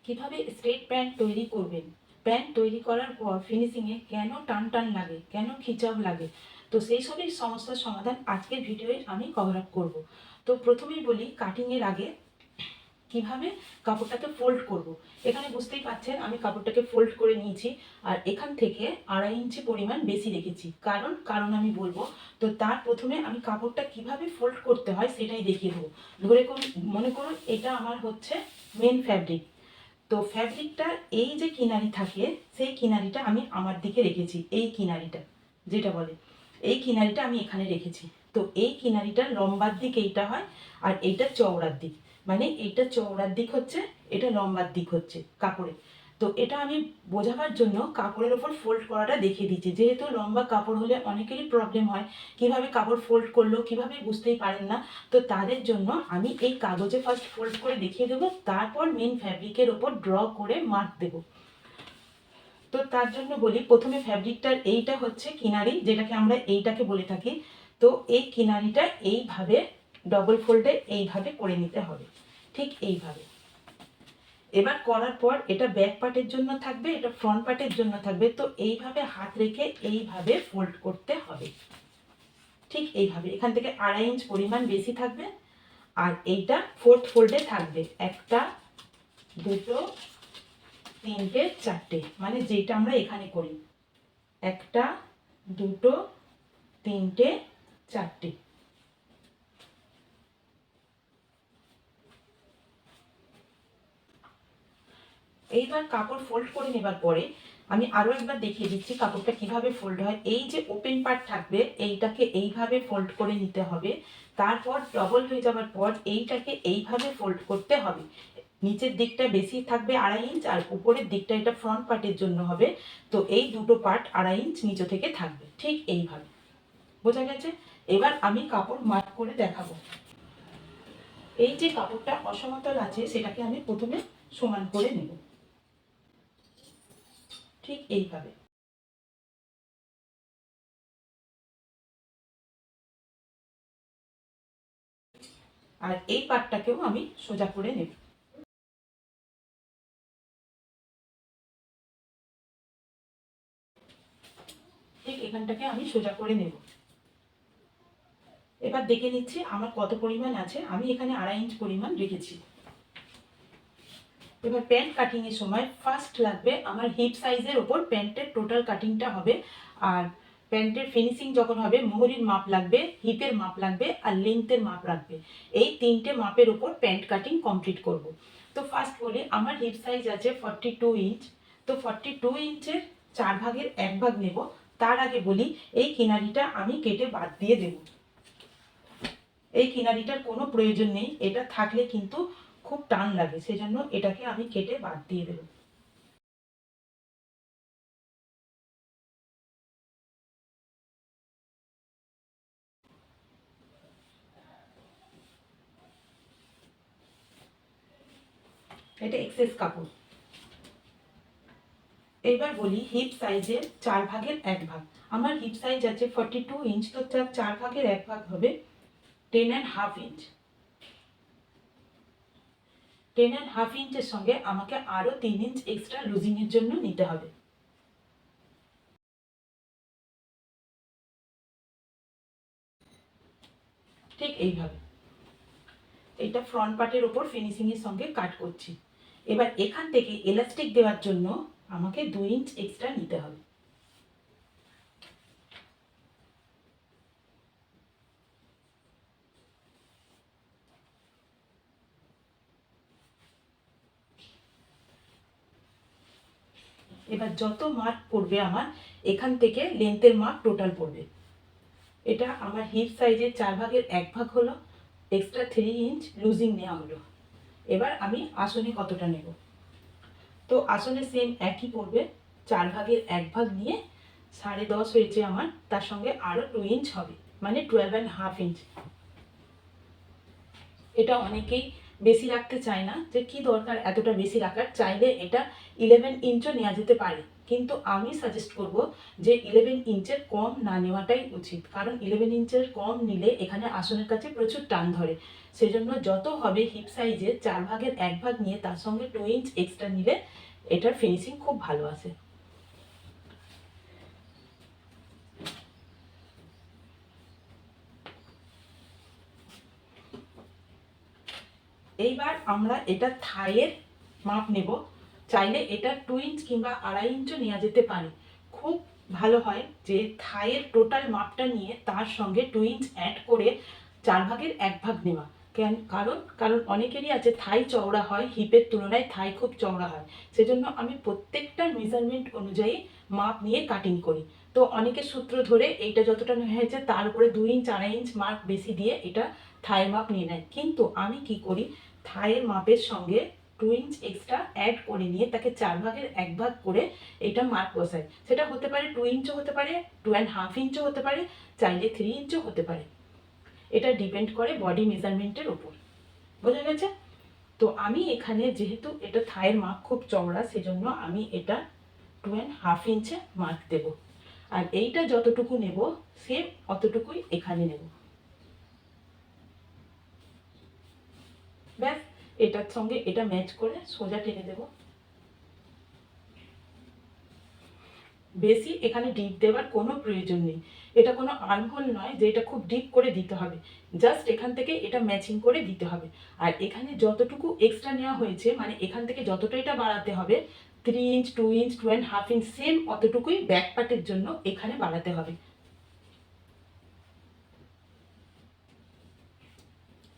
কিভাবে straight pant তৈরি করবেন, প্যান্ট তৈরি করার পর ফিনিশিংয়ে কেন টান টান লাগে, কেন খিচাব লাগে, তো সেই সবই সমস্যার সমাধান আজকের ভিডিওয়ে আমি কভার আপ করবো। তো প্রথমেই বলি কাটিংয়ের আগে কিভাবে কাপড়টাকে ফোল্ড করব। এখানে বুঝতেই পাচ্ছেন আমি কাপড়টাকে ফোল্ড করে নিয়েছি, আর এখান থেকে 2.5 ইঞ্চি পরিমাণ বেশি রেখেছি। কারণ আমি বলবো। তো তার প্রথমে আমি কাপড়টা কিভাবে ফোল্ড করতে হয় সেটাই দেখিয়ে দেবো। মনে করুন এটা আমার হচ্ছে মেন ফ্যাব্রিক। তো ফ্যাব্রিকটা এই যে কিনারি থাকে সেই কিনারিটা আমি আমার দিকে রেখেছি, এই কিনারিটা যেটা বলে এই কিনারিটা আমি এখানে রেখেছি। তো এই কিনারিটার লম্বার দিক এইটা হয়, আর এইটা চওড়ার দিক, মানে এইটা চওড়ার দিক হচ্ছে, এটা লম্বার দিক হচ্ছে কাপড়ে। তো এটা আমি বোঝাবার জন্য কাপড়ের ওপর ফোল্ড করাটা দেখিয়ে দিচ্ছি। যেহেতু লম্বা কাপড় হলে অনেকেরই প্রবলেম হয়, কিভাবে কাপড় ফোল্ড করলো কিভাবে বুঝতেই পারেন না। তো তাদের জন্য আমি এই কাগজে ফার্স্ট ফোল্ড করে দেখিয়ে দেবো, তারপর মেন ফ্যাব্রিকের ওপর ড্র করে মার্ক দেবো। তো তার জন্য বলি, প্রথমে ফ্যাব্রিকটার এইটা হচ্ছে কিনারি, যেটাকে আমরা এইটাকে বলে থাকি। তো এই কিনারিটা এইভাবে ডবল ফোল্ডে এইভাবে করে নিতে হবে, ঠিক এইভাবে। এবার করার পর এটা ব্যাক পার্টের জন্য থাকবে, এটা ফ্রন্ট পার্টের জন্য থাকবে। তো এইভাবে হাত রেখে এইভাবে ফোল্ড করতে হবে, ঠিক এইভাবে। এখান থেকে 2.5 ইঞ্চ পরিমাণ বেশি থাকবে, আর এইটা ফোর্থ ফোল্ডে থাকবে। একটা, দুটো, তিনটে, চারটে, মানে যেটা আমরা এখানে করি। একটা, দুটো, তিনটে, চারটে। এইবার কাপড় ফোল্ড করে নেবার পরে আমি আরো একবার দেখিয়ে দিচ্ছি কাপড়টা কিভাবে ফোল্ড হয়। এই যে ওপেন পার্ট থাকবে এইটাকে এইভাবে ফোল্ড করে নিতে হবে। তারপর ডবল হয়ে যাওয়ার পর এইটাকে এইভাবে ফোল্ড করতে হবে। নিচের দিকটা বেশি থাকবে 2.5 ইঞ্চ, আর উপরের দিকটা এটা ফ্রন্ট পার্টের জন্য হবে। তো এই দুটো পার্ট 2.5 ইঞ্চ নিচে থেকে থাকবে, ঠিক এইভাবে। বোঝা গেছে? এবার আমি কাপড় মার্ক করে দেখাবো। এই যে কাপড়টা অসমতল আছে সেটাকে আমি প্রথমে সমান করে নেব, ঠিক এইভাবে। আর এই পাটটাকেও আমি সোজা করে নেব, ঠিক এখানটাকে আমি সোজা করে নেব। এবার দেখে নিচ্ছি আমার কত পরিমাণ আছে। আমি এখানে 2.5 ইঞ্চ পরিমাণ রেখেছি। এবার প্যান্ট কাটিং এর সময় ফার্স্ট লাগবে আমার হিপ সাইজের ওপর প্যান্টের টোটাল কাটিংটা হবে। আর প্যান্টের ফিনিশিং যখন হবে মোহরির মাপ লাগবে, হিপের মাপ লাগবে, আর লেন্থের মাপ লাগবে। এই তিনটে মাপের ওপর প্যান্ট কাটিং কমপ্লিট করব। তো ফার্স্ট বলি আমার হিপ সাইজ আছে 42 ইঞ্চ। তো 42 ইঞ্চের 1/4 নেব। তার আগে বলি এই কিনারিটা আমি কেটে বাদ দিয়ে দেব। এই কিনারিটার কোনো প্রয়োজন নেই, এটা থাকলে কিন্তু খুব টান লাগে, সেজন্য এটাকে আমি কেটে বাদ দিয়ে দেব। এটা এক্সেস কাপড়। এবার বলি হিপ সাইজের 1/4 আমার হিপ সাইজ আছে 42 ইঞ্চ। তো তার 1/4 হবে 10.5 ইঞ্চ। 10.5 ইঞ্চের সঙ্গে আমাকে আরো 3 ইঞ্চ এক্সট্রা লুজিং এর জন্য নিতে হবে, ঠিক এইভাবে। এটা ফ্রন্ট পার্টের ওপর ফিনিশিং এর সঙ্গে কাট করছি। এবার এখান থেকে এলাস্টিক দেওয়ার জন্য আমাকে 2 ইঞ্চ এক্সট্রা নিতে হবে। এবার যত মার্ক পড়বে আমার এখান থেকে লেন্থের মার্ক টোটাল পড়বে। এটা আমার হিপ সাইজের 1/4 হলো, এক্সট্রা 3 ইঞ্চ লুজিং নেওয়া হলো। এবার আমি আসনে কতটা নেব। তো আসনে সেম একই পড়বে, 1/4 নিয়ে 10.5 হয়েছে আমার, তার সঙ্গে আরো 2 ইঞ্চ হবে, মানে 12.5 ইঞ্চ। এটা অনেকেই বেশি রাখতে চায় না, যে কি দরকার এতটা বেশি রাখার, চাইলে এটা 11 ইঞ্চও নেওয়া যেতে পারে, কিন্তু আমি সাজেস্ট করব যে 11 ইঞ্চের কম না নেওয়াটাই উচিত, কারণ 11 ইঞ্চের কম নিলে এখানে আসনের কাছে প্রচুর টান ধরে। সেজন্য যত হবে হিপ সাইজে 1/4 নিয়ে তার সঙ্গে 2 ইঞ্চ এক্সট্রা নিলে এটার ফিনিশিং খুব ভালো আসে। এইবার আমরা এটা থাইয়ের মাপ নেব। চাইলে এটা 2 ইঞ্চ কিংবা 2.5 ইঞ্চও নেওয়া যেতে পারে। খুব ভালো হয় যে থাইয়ের টোটাল মাপটা নিয়ে তার সঙ্গে 2 ইঞ্চ অ্যাড করে 1/4 নেওয়া। কারণ কারণ অনেকেরই আছে থাই চওড়া হয়, হিপের তুলনায় থাই খুব চওড়া হয়। সেজন্য আমি প্রত্যেকটা মেজারমেন্ট অনুযায়ী মাপ নিয়ে কাটিং করি। তো অনেকের সূত্র ধরে এইটা যতটা হয়েছে তার উপরে 2 ইঞ্চ 2.5 ইঞ্চ মার্ক বেশি দিয়ে এটা থাই মাপ নিয়ে নেয়, কিন্তু আমি কি করি, থাইয়ের মাপের সঙ্গে 2 ইঞ্চ এক্সট্রা অ্যাড করে নিয়ে তাকে 1/4 করে এটা মার্ক বসাই। সেটা হতে পারে 2 ইঞ্চও হতে পারে, 2.5 ইঞ্চও হতে পারে, চাইলে 3 ইঞ্চও হতে পারে। এটা ডিপেন্ড করে বডি মেজারমেন্টের উপর। বোঝা গেছে? তো আমি এখানে যেহেতু এটা থাইয়ের মাপ খুব চওড়া, সেজন্য আমি এটা 2.5 ইঞ্চে মার্ক দেব। আর এইটা যতটুকু নেব সেম অতটুকুই এখানে নেব। ব্যাস, এটার সঙ্গে এটা ম্যাচ করে সোজা টেনে দেব। বেশি এখানে ডিপ দেওয়ার কোনো প্রয়োজন নেই। এটা কোনো আর্মহোল নয় যে এটা খুব ডিপ করে দিতে হবে, জাস্ট এখান থেকে এটা ম্যাচিং করে দিতে হবে। আর এখানে যতটুকু এক্সট্রা নেওয়া হয়েছে, মানে এখান থেকে যতটা এটা বাড়াতে হবে, 3 ইঞ্চ 2 ইঞ্চ 2.5 ইঞ্চ সেম অতটুকুই ব্যাক পার্টের জন্য এখানে বাড়াতে হবে।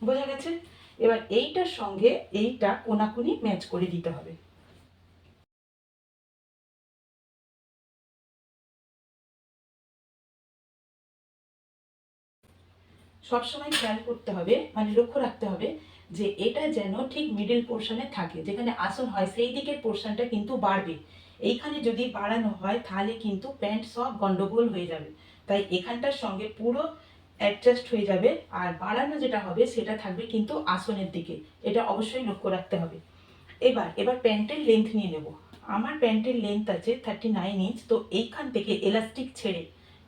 বোঝা গেছে? এবার এইটার সঙ্গে এইটা কোনাকুনি ম্যাচ করে দিতে হবে। সবসময় খেয়াল করতে হবে, মানে লক্ষ্য রাখতে হবে যে এটা যেন ঠিক মিডল পোর্শনে থাকে, যেখানে আসন হয় সেই দিকের পোর্শনটা কিন্তু বাড়বে। এইখানে যদি বাড়ানো হয় তাহলে কিন্তু প্যান্ট সব গন্ডগোল হয়ে যাবে। তাই এখানটার সঙ্গে পুরো অ্যাডজাস্ট হয়ে যাবে, আর বাড়ানো যেটা হবে সেটা থাকবে কিন্তু আসনের দিকে। এটা অবশ্যই লক্ষ্য রাখতে হবে। এবার প্যান্টের লেন্থ নিয়ে নেব। আমার প্যান্টের লেন্থ আছে 39 ইঞ্চ। তো এইখান থেকে এলাস্টিক ছেড়ে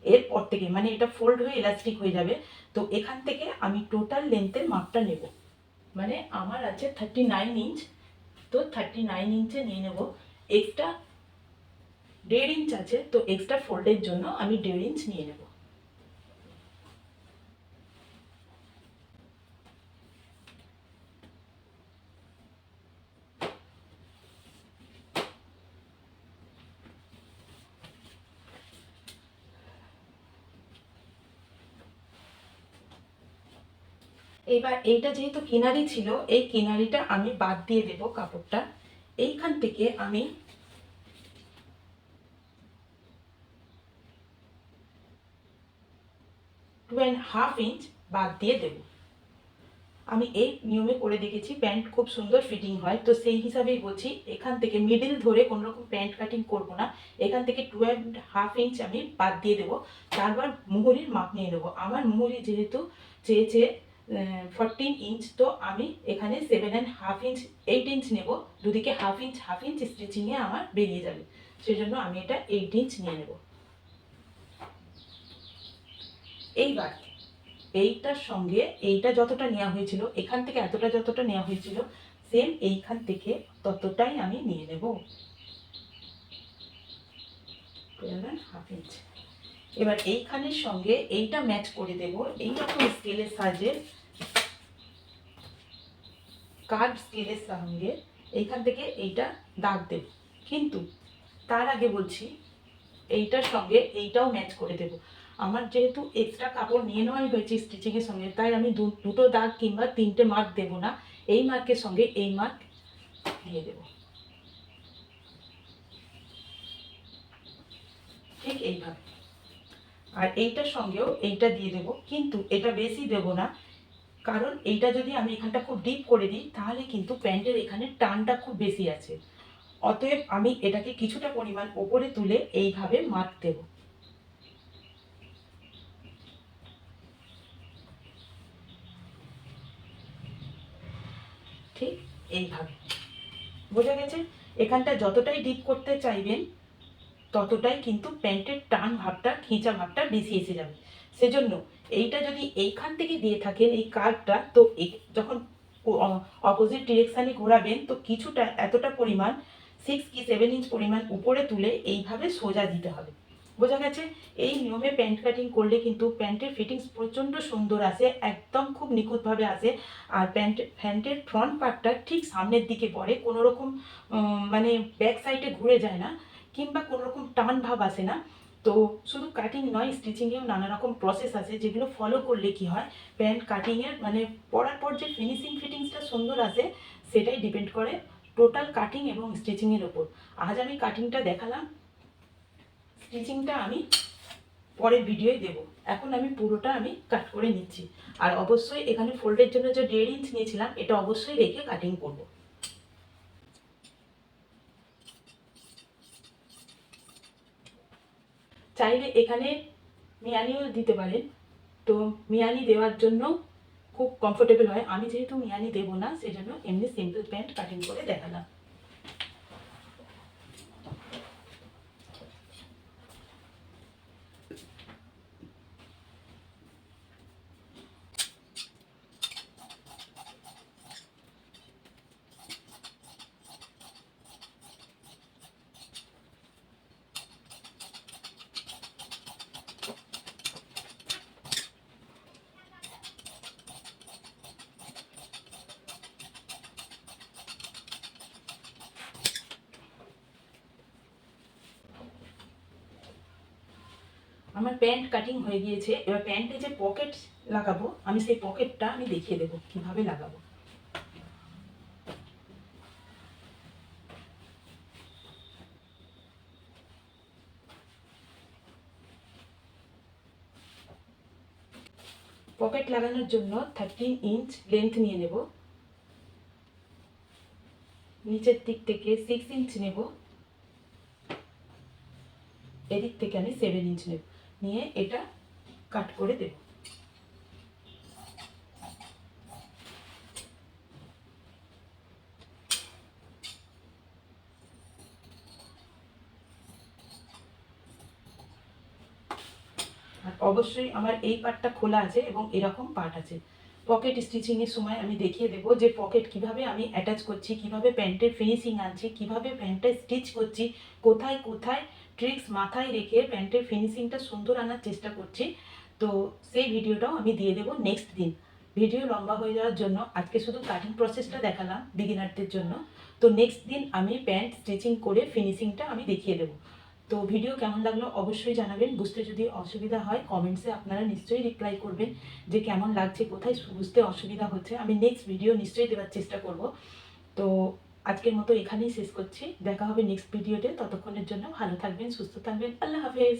এরপর থেকে, মানে এটা ফোল্ড হয়ে এলাস্টিক হয়ে যাবে, তো এখান থেকে আমি টোটাল লেন্থের মাপটা নেব। মানে আমার আছে 39 ইঞ্চ, তো 39 ইঞ্চে নিয়ে নেব। এক্সট্রা 1.5 ইঞ্চ আছে, তো এক্সট্রা ফোল্ডের জন্য আমি 1.5 ইঞ্চ নিয়ে নেব। এবার এইটা যেহেতু কিনারি ছিল, এই কিনারিটা আমি বাদ দিয়ে দেব কাপড়টা। এইখান থেকে আমি 2.5 ইঞ্চ বাদ দিয়ে দেব। আমি এই নিয়মে করে দেখেছি, প্যান্ট খুব সুন্দর ফিটিং হয়। তো সেই হিসাবেই বলছি, এখান থেকে মিডিল ধরে কোনো রকম প্যান্ট কাটিং করবো না। এখান থেকে 2.5 ইঞ্চ আমি বাদ দিয়ে দেবো। তারপর মুহুরির মাপ নিয়ে নেবো। আমার মুহুরি যেহেতু চেয়েছে 14 ইঞ্চ, তো আমি এখানে 7.5 ইঞ্চ 8 ইঞ্চ নেব। দুদিকে হাফ ইঞ্চ স্টিচিংয়ে আমার বেরিয়ে যাবে, সেজন্য আমি এটা 8 ইঞ্চ নিয়ে নেব। এইবার এইটার সঙ্গে এইটা যতটা নেওয়া হয়েছিল, এখান থেকে এতটা যতটা নেওয়া হয়েছিল, সেম এইখান থেকে ততটাই আমি নিয়ে নেব, 12.5 ইঞ্চ। এবার এইখানের সঙ্গে এইটা ম্যাচ করে দেব। এইরকম স্কেলের সাহায্যে, কার্ভ স্কেলের সঙ্গে এইখান থেকে এইটা দাগ দেব। কিন্তু তার আগে বলছি, এইটার সঙ্গে এইটাও ম্যাচ করে দেব। আমার যেহেতু এক্সট্রা কাপড় নিয়ে নেওয়াই হয়েছে স্টিচিংয়ের সঙ্গে, তাই আমি দুটো দাগ কিংবা 3টে মার্ক দেব না। এই মার্কের সঙ্গে এই মার্ক দিয়ে দেব, ঠিক এইভাবে। আর এইটার সঙ্গেও এইটা দিয়ে দেব, কিন্তু এটা বেশি দেব না, কারণ এইটা যদি আমি এখানটা খুব ডিপ করে দিই তাহলে কিন্তু প্যান্টের এখানে টানটা খুব বেশি আছে। অতএব আমি এটাকে কিছুটা পরিমাণ ওপরে তুলে এইভাবে মার্ক দেব। ঠিক এইভাবে। বোঝা গেছে? এখানটা যতটাই ডিপ করতে চাইবেন ততটাই কিন্তু প্যান্টের টান ভাবটা, খিঁচা ভাবটা বেশি এসে যাবে। সেজন্য এইটা যদি এইখান থেকে দিয়ে থাকেন এই কার্ভটা, তো যখন অপোজিট ডিরেকশানে ঘোরাবেন তো কিছুটা এতটা পরিমাণ 6 কি 7 ইঞ্চ পরিমাণ উপরে তুলে এইভাবে সোজা দিতে হবে। বোঝা গেছে? এই নিয়মে প্যান্ট কাটিং করলে কিন্তু প্যান্টের ফিটিংস প্রচণ্ড সুন্দর আসে, একদম খুব নিখুঁতভাবে আসে। আর প্যান্টের ফ্রন্ট পার্টটা ঠিক সামনের দিকে পড়ে, কোনো রকম মানে ব্যাক সাইডে ঘুরে যায় না, কিংবা কোনো রকম টান ভাব আসে না। তো শুধু কাটিং নয়, স্টিচিংয়েও নানা রকম প্রসেস আছে যেগুলো ফলো করলে কি হয়, প্যান্ট কাটিংয়ের মানে পরার পর যে ফিটিংসটা সুন্দর আসে সেটাই ডিপেন্ড করে টোটাল কাটিং এবং স্টিচিংয়ের ওপর। আজ আমি কাটিংটা দেখালাম, স্টিচিংটা আমি পরের ভিডিওয় দেবো। এখন আমি পুরোটা আমি কাট করে নিচ্ছি। আর অবশ্যই এখানে ফোল্ডের জন্য যে 1.5 ইঞ্চ নিয়েছিলাম এটা অবশ্যই রেখে কাটিং করব। চাইলে এখানে মিয়ানিও দিতে পারেন, তো মিয়ানি দেওয়ার জন্য খুব কমফোর্টেবল হয়। আমি যেহেতু মিয়ানি দেবো না সেজন্য এমনি সিম্পল প্যান্ট কাটিং করে দেখালাম। আমার প্যান্ট কাটিং হয়ে গিয়েছে। এবার প্যান্টে যে পকেট লাগাবো আমি সেই পকেটটা আমি দেখিয়ে দেবো কিভাবে লাগাবো। পকেট লাগানোর জন্য 13 ইঞ্চ লেন্থ নিয়ে নেব, নিচের দিক থেকে 6 ইঞ্চ নেব, এদিক থেকে আমি 7 ইঞ্চ নেব, নিয়ে এটা কাট করে দেব। আর অবশ্যই আমার এই পার্টটা খোলা আছে এবং এরকম পার্ট আছে। পকেট স্টিচিংয়ের সময় আমি দেখিয়ে দেবো যে পকেট কিভাবে আমি অ্যাটাচ করছি, কিভাবে প্যান্টের ফিনিশিং আনছি, কিভাবে প্যান্টটা স্টিচ করছি, কোথায় কোথায় ট্রিক্স মাথায় রেখে প্যান্টের ফিনিশিংটা সুন্দর আনার চেষ্টা করছি। তো সেই ভিডিওটাও আমি দিয়ে দেবো নেক্সট দিন। ভিডিও লম্বা হয়ে যাওয়ার জন্য আজকে শুধু কাটিং প্রসেসটা দেখালাম বিগিনারদের জন্য। তো নেক্সট দিন আমি প্যান্ট স্টিচিং করে ফিনিশিংটা আমি দেখিয়ে দেবো। তো ভিডিও কেমন লাগলো অবশ্যই জানাবেন। বুঝতে যদি অসুবিধা হয় কমেন্টসে আপনারা নিশ্চয়ই রিপ্লাই করবেন যে কেমন লাগছে, কোথায় বুঝতে অসুবিধা হচ্ছে। আমি নেক্সট ভিডিও নিশ্চয়ই দেওয়ার চেষ্টা করব। তো আজকের মতো এখানেই শেষ করছি, দেখা হবে নেক্সট ভিডিওতে। ততক্ষণের জন্য ভালো থাকবেন, সুস্থ থাকবেন, আল্লাহ হাফেজ।